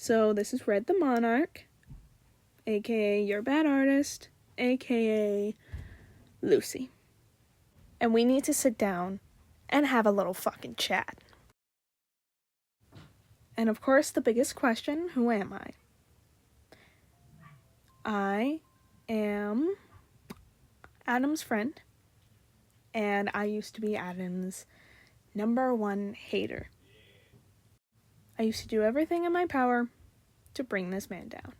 So this is Red the Monarch, aka Your Bad Artist, aka Lucy. And we need to sit down and have a little fucking chat. And of course, the biggest question, who am I? I am Adam's friend, and I used to be Adam's #1 hater. I used to do everything in my power to bring this man down.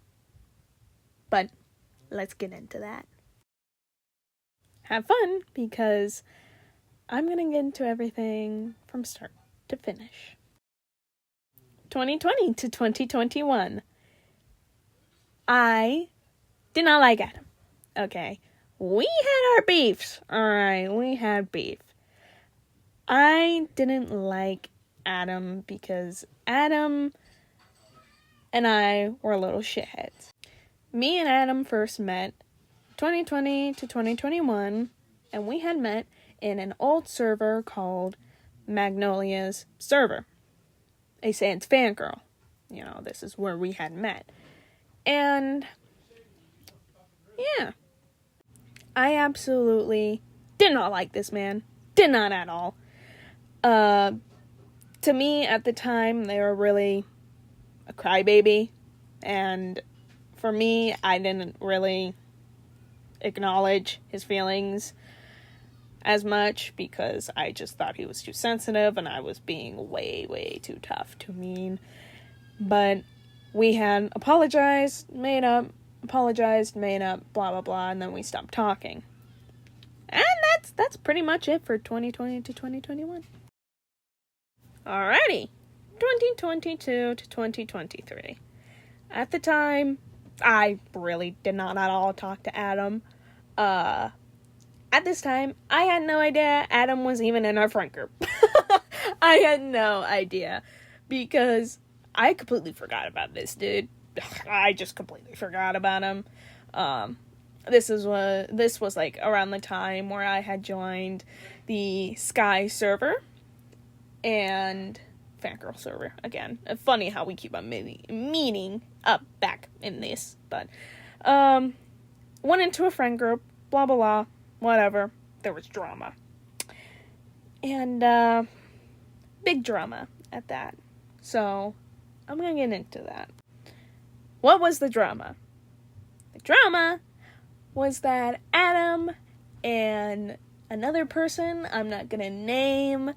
But let's get into that. Have fun, because I'm going to get into everything from start to finish. 2020 to 2021. I did not like Adam. Okay. We had our beefs. Alright, we had beef. I didn't like Adam because Adam and I were little shitheads. Me and Adam first met 2020 to 2021, and we had met in an old server called Magnolia's server. A Sans fangirl. You know, this is where we had met. And yeah, I absolutely did not like this man. Did not at all. To me, at the time, they were really a crybaby. And for me, I didn't really acknowledge his feelings as much because I just thought he was too sensitive and I was being way, way too tough, too mean. But we had apologized, made up, blah, blah, blah, and then we stopped talking. And that's pretty much it for 2020 to 2021. Alrighty, 2022 to 2023. At the time, I really did not at all talk to Adam. At this time, I had no idea Adam was even in our friend group. I had no idea, because I completely forgot about this dude. I just completely forgot about him. This was like around the time where I had joined the Sky server and Fangirl server again. Funny how we keep on meeting up back in this, but went into a friend group, blah blah blah, whatever. There was drama, and big drama at that. So I'm gonna get into that. What was the drama? The drama was that Adam and another person I'm not gonna name,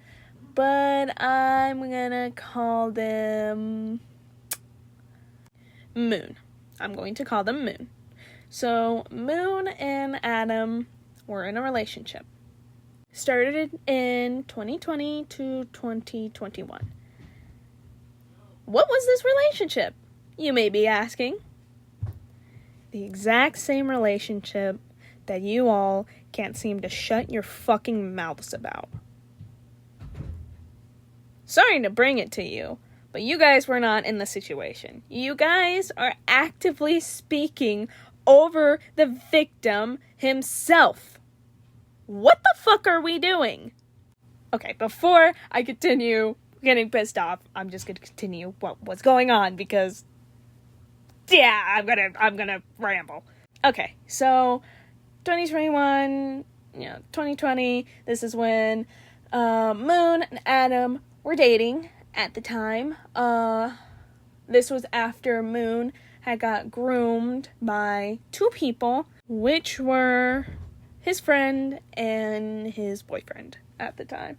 but I'm gonna call them Moon. I'm going to call them Moon. So Moon and Adam were in a relationship. Started in 2020 to 2021. What was this relationship, you may be asking? The exact same relationship that you all can't seem to shut your fucking mouths about. Sorry to bring it to you, but you guys were not in the situation. You guys are actively speaking over the victim himself. What the fuck are we doing? Okay, before I continue getting pissed off, I'm just gonna continue what's going on, because yeah, I'm gonna ramble. Okay, so 2021, 2020, this is when Moon and Adam were dating at the time. This was after Moon had got groomed by two people, which were his friend and his boyfriend at the time.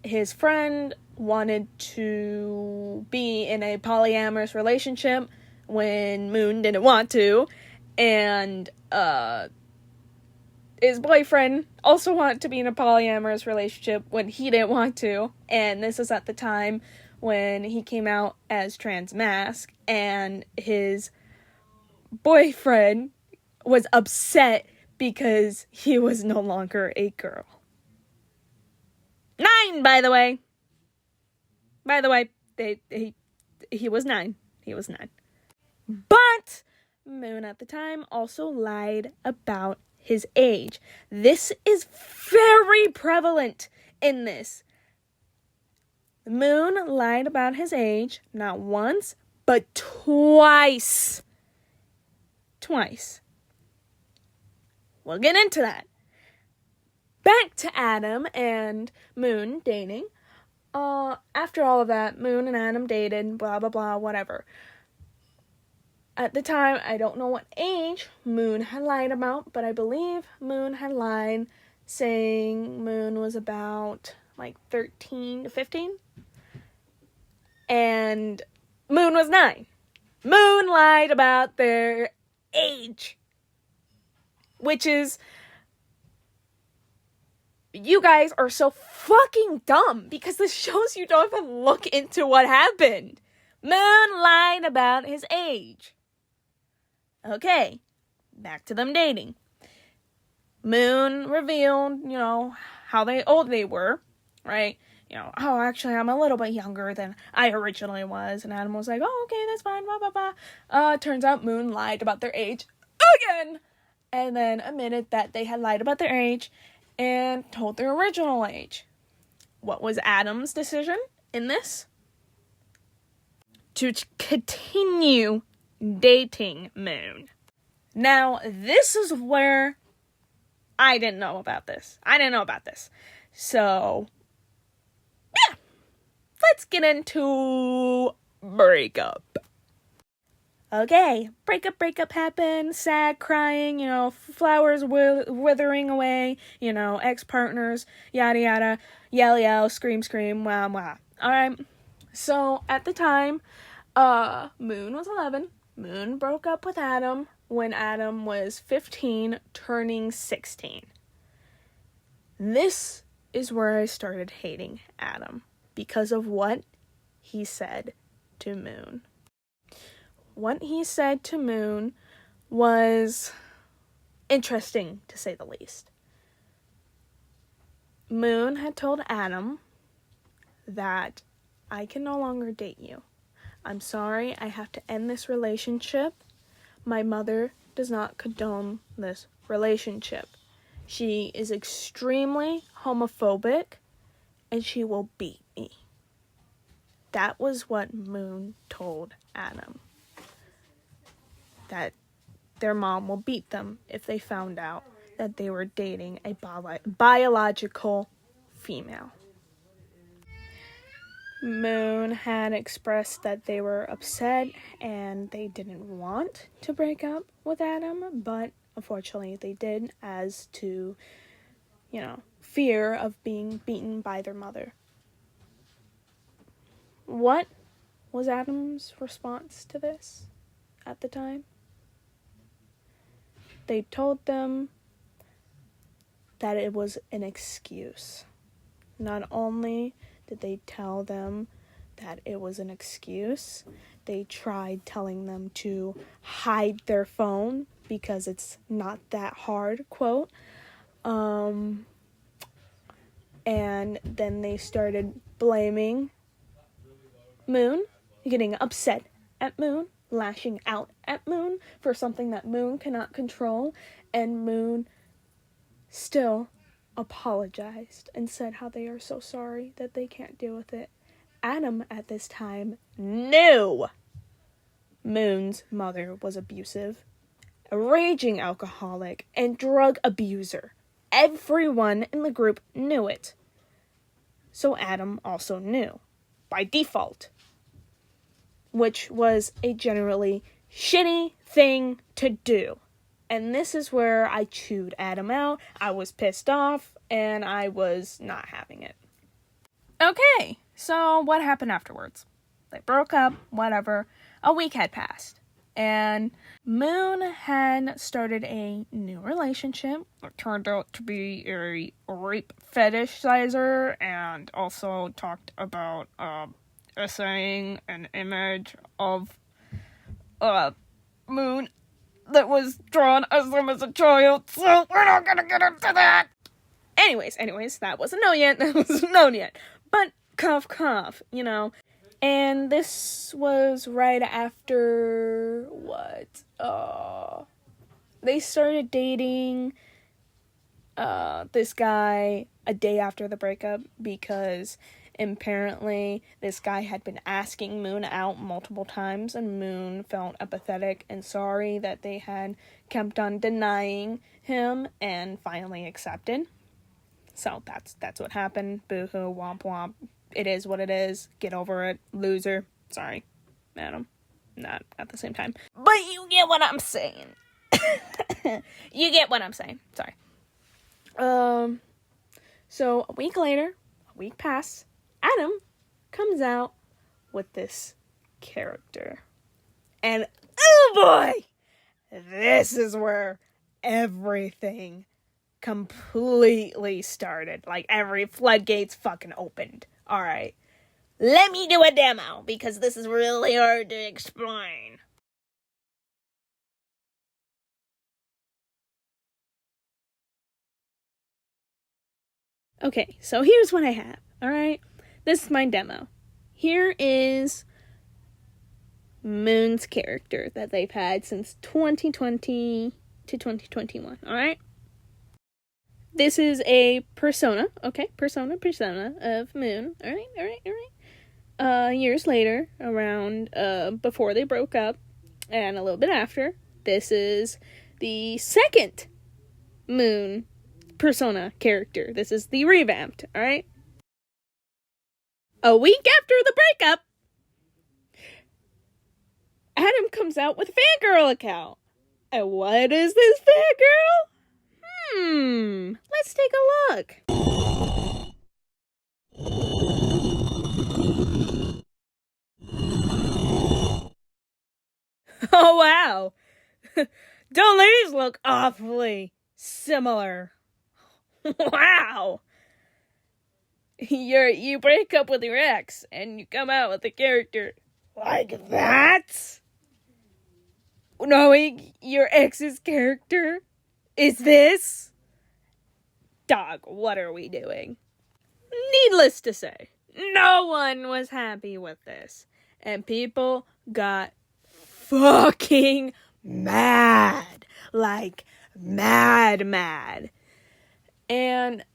His friend wanted to be in a polyamorous relationship when Moon didn't want to, and his boyfriend also wanted to be in a polyamorous relationship when he didn't want to, and this was at the time when he came out as trans mask, and his boyfriend was upset because he was no longer a girl. 9, by the way. He was 9. He was 9. But Moon at the time also lied about his age. This is very prevalent in this. Moon lied about his age, not once, but twice. Twice. We'll get into that. Back to Adam and Moon dating. After all of that, Moon and Adam dated, blah, blah, blah, whatever. At the time, I don't know what age Moon had lied about, but I believe Moon had lied saying Moon was about, 13 to 15. And Moon was 9. Moon lied about their age. Which is... You guys are so fucking dumb because this shows you don't even look into what happened. Moon lied about his age. Okay, back to them dating. Moon revealed, how old they were, right? Oh, actually, I'm a little bit younger than I originally was. And Adam was like, oh, okay, that's fine, blah, blah, blah. Turns out Moon lied about their age again. And then admitted that they had lied about their age and told their original age. What was Adam's decision in this? To continue dating Moon. Now, this is where I didn't know about this. So, yeah. Let's get into breakup. Okay, breakup happened, sad, crying, flowers withering away, ex-partners, yada yada, yell, scream, wah. Alright, so at the time, Moon was 11. Moon broke up with Adam when Adam was 15, turning 16. This is where I started hating Adam, because of what he said to Moon. What he said to Moon was interesting, to say the least. Moon had told Adam that I can no longer date you. I'm sorry, I have to end this relationship. My mother does not condone this relationship. She is extremely homophobic, and she will beat me. That was what Moon told Adam. That their mom will beat them if they found out that they were dating a biological female. Moon had expressed that they were upset and they didn't want to break up with Adam, but unfortunately they did, as to, fear of being beaten by their mother. What was Adam's response to this at the time? They told them that it was an excuse. Not only did they tell them that it was an excuse, they tried telling them to hide their phone because it's not that hard, quote. And then they started blaming Moon, getting upset at Moon, lashing out at Moon for something that Moon cannot control, and Moon still apologized and said how they are so sorry that they can't deal with it. Adam at this time knew Moon's mother was abusive, a raging alcoholic, and drug abuser. Everyone in the group knew it. So Adam also knew, by default, which was a generally shitty thing to do. And this is where I chewed Adam out. I was pissed off, and I was not having it. Okay, so what happened afterwards? They broke up, whatever. A week had passed, and Moon had started a new relationship. It turned out to be a rape fetishizer, and also talked about essaying an image of Moon that was drawn as him as a child, so we're not gonna get into that. Anyways, that wasn't known yet. But cough, And this was right after they started dating this guy a day after the breakup, because Apparently, this guy had been asking Moon out multiple times, and Moon felt apathetic and sorry that they had kept on denying him, and finally accepted. So that's what happened. Boo-hoo, womp womp. It is what it is. Get over it. Loser. Sorry, Adam. Not at the same time. But you get what I'm saying. You get what I'm saying. Sorry. So a week later, a week passed, Adam comes out with this character. And oh boy, this is where everything completely started. Like, every floodgates fucking opened. Alright, let me do a demo, because this is really hard to explain. Okay, so here's what I have, alright? This is my demo. Here is Moon's character that they've had since 2020 to 2021, alright? This is a persona, okay? Persona of Moon, alright? Years later, around, before they broke up, and a little bit after, this is the second Moon persona character. This is the revamped, alright? A week after the breakup, Adam comes out with a fangirl account. And what is this fangirl? Let's take a look. Oh wow. Don't these look awfully similar? Wow. You break up with your ex and you come out with a character like that? Knowing your ex's character is this? Dog, what are we doing? Needless to say, no one was happy with this. And people got fucking mad. Like, mad. And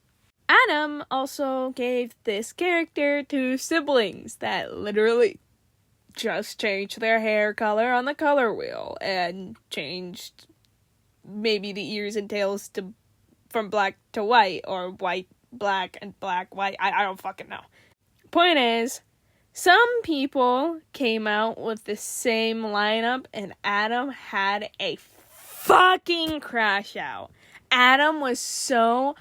Adam also gave this character 2 siblings that literally just changed their hair color on the color wheel and changed maybe the ears and tails from black to white, or white, black, and black, white. I don't fucking know. Point is, some people came out with the same lineup, and Adam had a fucking crash out. Adam was so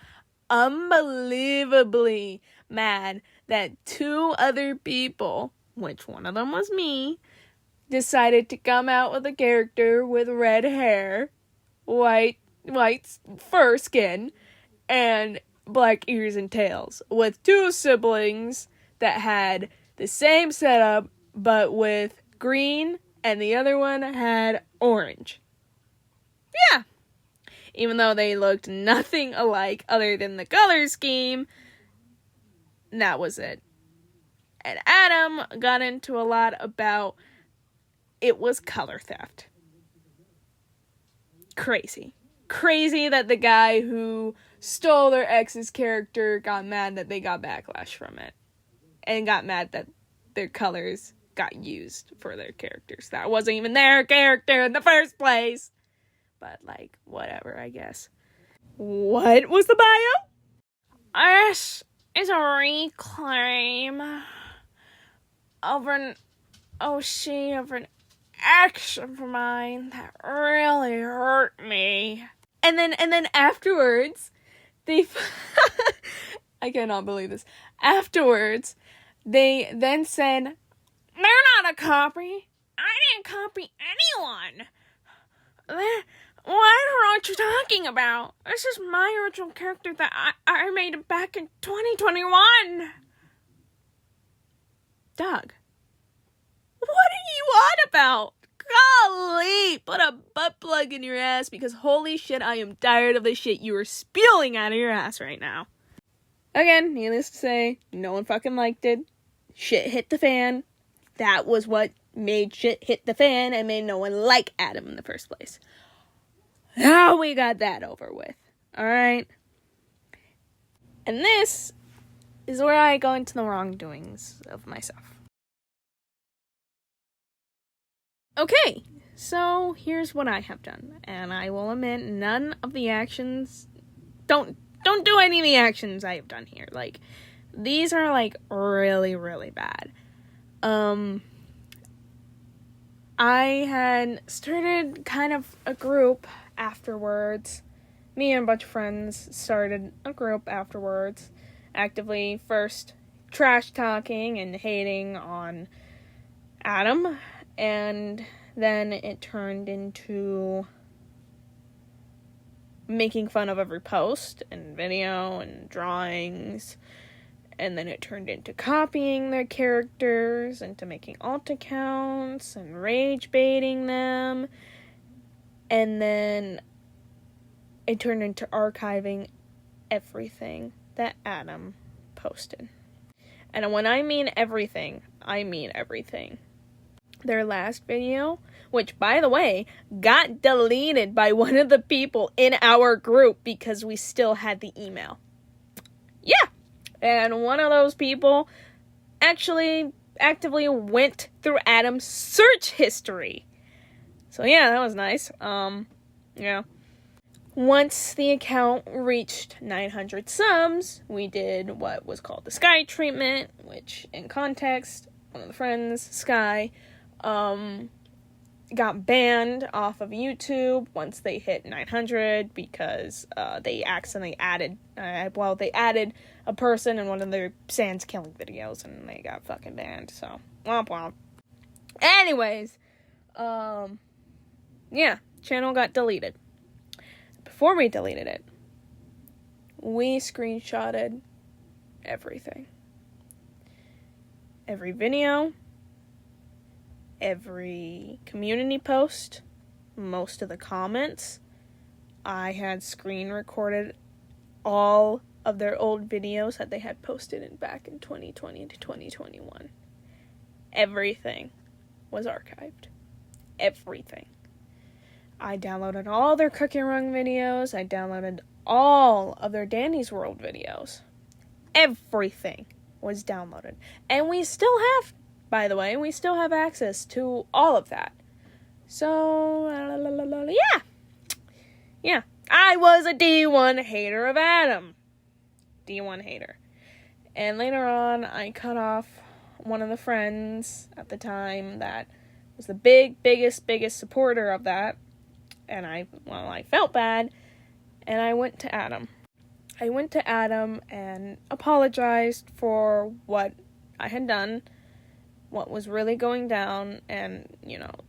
unbelievably mad that 2 other people, which one of them was me, decided to come out with a character with red hair, white fur skin, and black ears and tails, with 2 siblings that had the same setup, but with green, and the other one had orange. Yeah. Even though they looked nothing alike other than the color scheme, that was it. And Adam got into a lot about it was color theft. Crazy that the guy who stole their ex's character got mad that they got backlash from it. And got mad that their colors got used for their characters. That wasn't even their character in the first place. But, like, whatever, I guess. What was the bio? This is a reclaim of an ex of mine that really hurt me. And then afterwards, I cannot believe this. Afterwards, they then said, they're not a copy. I didn't copy anyone. What are you talking about? This is my original character that I made back in 2021. Doug, what are you on about? Golly, put a butt plug in your ass, because holy shit, I am tired of the shit you are spewing out of your ass right now. Again, needless to say, no one fucking liked it. Shit hit the fan. That was what made shit hit the fan and made no one like Adam in the first place. Now we got that over with. Alright? And this is where I go into the wrongdoings of myself. Okay, so here's what I have done, and I will admit none of the actions, don't do any of the actions I have done here. Like, these are, like, really, really bad. I had started kind of a group afterwards. Me and a bunch of friends started a group afterwards, actively first trash talking and hating on Adam, and then it turned into making fun of every post and video and drawings, and then it turned into copying their characters, into making alt accounts and rage baiting them, and then it turned into archiving everything that Adam posted. And when I mean everything, I mean everything. Their last video, which, by the way, got deleted by one of the people in our group because we still had the email. Yeah! And one of those people actually actively went through Adam's search history. So yeah, that was nice. Yeah. Once the account reached 900 subs, we did what was called the Sky treatment, which, in context, one of the friends, Sky, got banned off of YouTube once they hit 900 because they accidentally added, they added a person in one of their Sans killing videos and they got fucking banned, so, womp womp. Anyways, yeah, channel got deleted. Before we deleted it, we screenshotted everything. Every video, every community post, most of the comments. I had screen recorded all of their old videos that they had posted back in 2020 to 2021. Everything was archived. Everything. I downloaded all their Cookie Run videos. I downloaded all of their Dandy's World videos. Everything was downloaded. And we still have, by the way, we still have access to all of that. So, yeah. Yeah. I was a D1 hater of Adam. D1 hater. And later on, I cut off one of the friends at the time that was the biggest supporter of that. And I felt bad, and I went to Adam. I went to Adam and apologized for what I had done, what was really going down, and,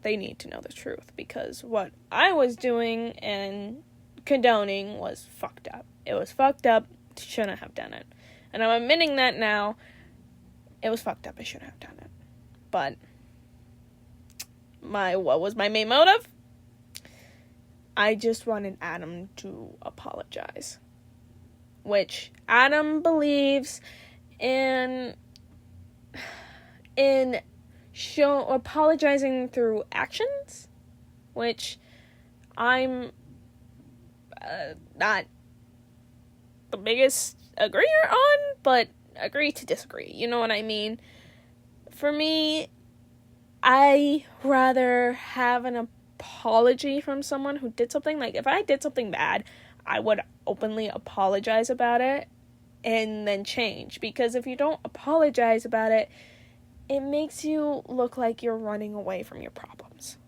they need to know the truth, because what I was doing and condoning was fucked up. It was fucked up, shouldn't have done it. And I'm admitting that now, it was fucked up, I shouldn't have done it. But, what was my main motive? I just wanted Adam to apologize. Which Adam believes in apologizing through actions, which I'm not the biggest agreeer on, but agree to disagree. You know what I mean? For me, I rather have an apology from someone who did something. Like, if I did something bad, I would openly apologize about it and then change. Because if you don't apologize about it, it makes you look like you're running away from your problems.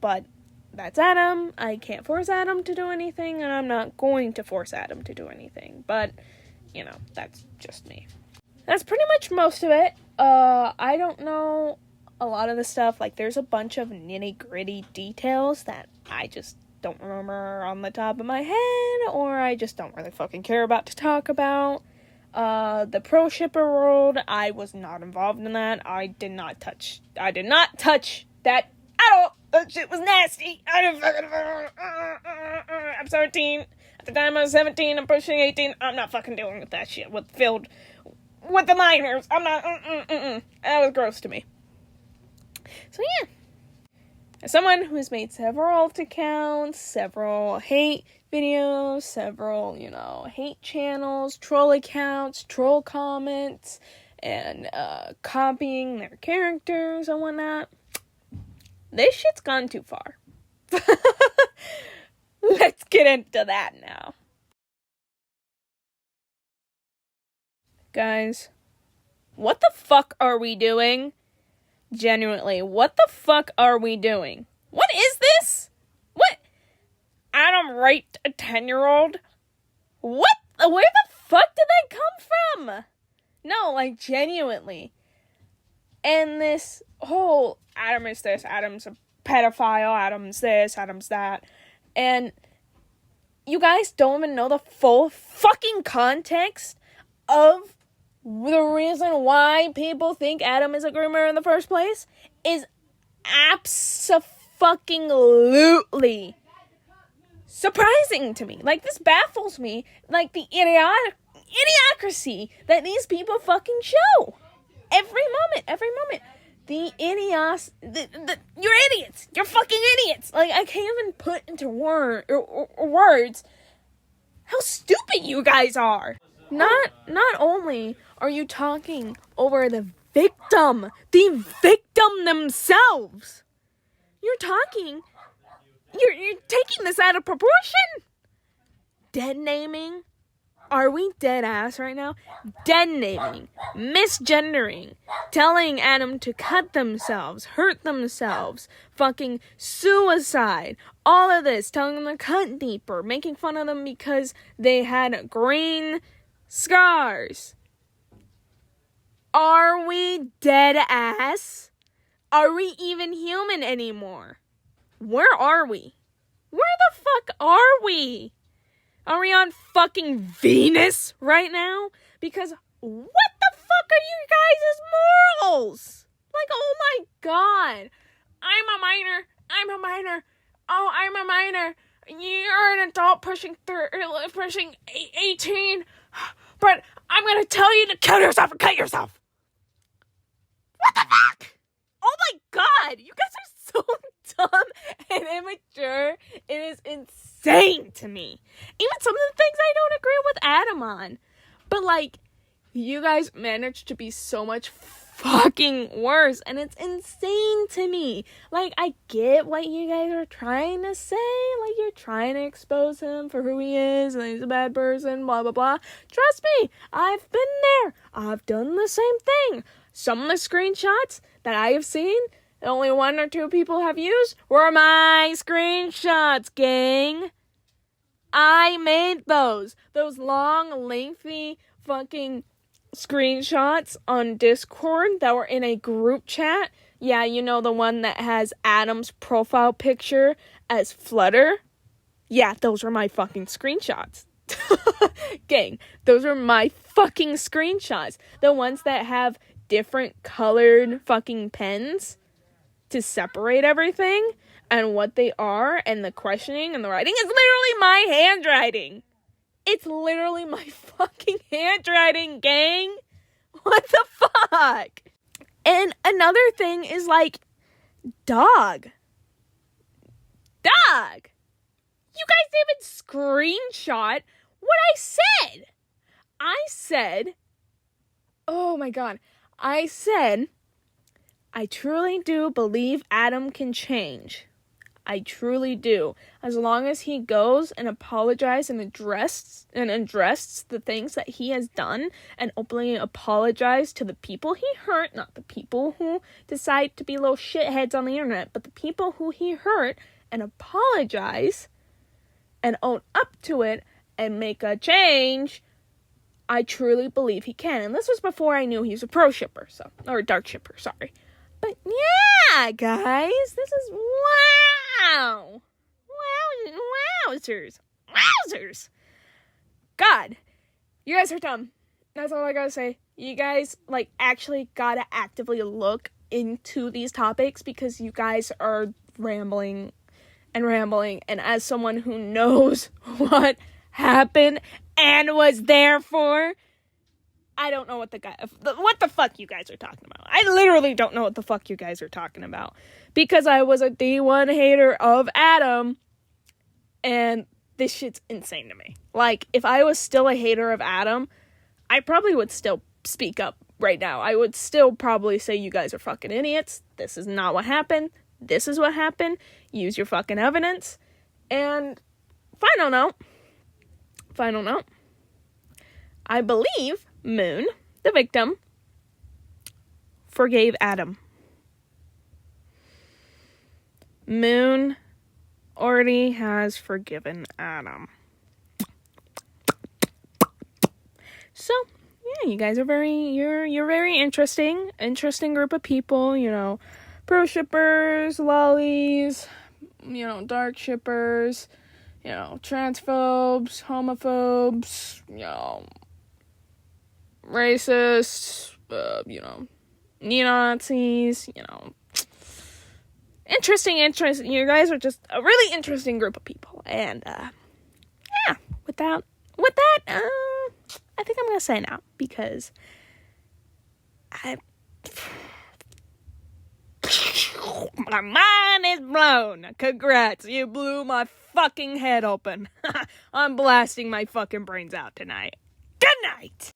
But that's Adam. I can't force Adam to do anything, and I'm not going to force Adam to do anything. But, that's just me. That's pretty much most of it. I don't know a lot of the stuff. Like, there's a bunch of nitty-gritty details that I just don't remember on the top of my head, or I just don't really fucking care about to talk about. The pro shipper world, I was not involved in that. I did not touch that at all. That shit was nasty. I'm 17. At the time I was 17, I'm pushing 18. I'm not fucking dealing with that shit filled with the minors. I'm not, That was gross to me. So yeah. As someone who's made several alt accounts, several hate videos, several, hate channels, troll accounts, troll comments, and copying their characters and whatnot, this shit's gone too far. Let's get into that now. Guys, what the fuck are we doing? Genuinely, what the fuck are we doing? What is this? What? Adam raped a 10-year-old? What? Where the fuck did that come from? No, like, genuinely. And this whole Adam is this, Adam's a pedophile, Adam's this, Adam's that. And you guys don't even know the full fucking context of the reason why people think Adam is a groomer in the first place is abso-fucking-lutely surprising to me. Like, this baffles me. Like, the idiocracy that these people fucking show. Every moment. The idiots, you're idiots. You're fucking idiots. Like, I can't even put into words how stupid you guys are. Not only are you talking over the victim themselves, you're taking this out of proportion. Dead naming. Are we dead ass right now? Dead naming, misgendering, telling Adam to cut themselves, hurt themselves, fucking suicide, all of this, telling them to cut deeper, making fun of them because they had green scars. Are we dead ass? Are we even human anymore? Where are we? Where the fuck are we? Are we on fucking Venus right now? Because what the fuck are you guys' morals? Like, oh my god. I'm a minor. Oh, I'm a minor. You're an adult pushing 18. But I'm gonna tell you to kill yourself and cut yourself. What the fuck? Oh my god. You guys are so dumb and immature. It is insane to me. Even some of the things I don't agree with Adam on. But, like, you guys managed to be so much fucking worse. And it's insane to me. Like, I get what you guys are trying to say. Like, you're trying to expose him for who he is. And he's a bad person, blah, blah, blah. Trust me, I've been there. I've done the same thing. Some of the screenshots that I have seen, only 1 or 2 people have used, were my screenshots, gang. I made those long, lengthy fucking screenshots on Discord that were in a group chat. Yeah, you know, the one that has Adam's profile picture as Flutter. Yeah, those were my fucking screenshots. Gang, those are my fucking screenshots. The ones that have different colored fucking pens to separate everything and what they are and the questioning and the writing is literally my handwriting. It's literally my fucking handwriting, gang. What the fuck? And another thing is, like, dog. You guys didn't even screenshot what I said. Oh my god. I said, I truly do believe Adam can change. I truly do. As long as he goes and apologizes and addresses the things that he has done and openly apologize to the people he hurt, not the people who decide to be little shitheads on the internet, but the people who he hurt, and apologize and own up to it and make a change, I truly believe he can. And this was before I knew he was a pro shipper, or a dark shipper, sorry. But yeah, guys, this is wow. Wowzers. God, you guys are dumb. That's all I gotta say. You guys, like, actually gotta actively look into these topics because you guys are rambling. And as someone who knows what happened and was there for, I don't know what what the fuck you guys are talking about. I literally don't know what the fuck you guys are talking about. Because I was a D1 hater of Adam, and this shit's insane to me. Like, if I was still a hater of Adam, I probably would still speak up right now. I would still probably say you guys are fucking idiots. This is not what happened. This is what happened. Use your fucking evidence. And final note. I believe Moon, the victim, forgave Adam. Moon already has forgiven Adam. So, yeah, you guys are you're very interesting group of people, you know, pro shippers, lollies, you know, dark shippers, you know, transphobes, homophobes, you know, racists, you know, neo-Nazis, you know, interesting. You guys are just a really interesting group of people. And, yeah, with that, I think I'm gonna say now, because my mind is blown. Congrats, you blew my fucking head open. I'm blasting my fucking brains out tonight. Good night.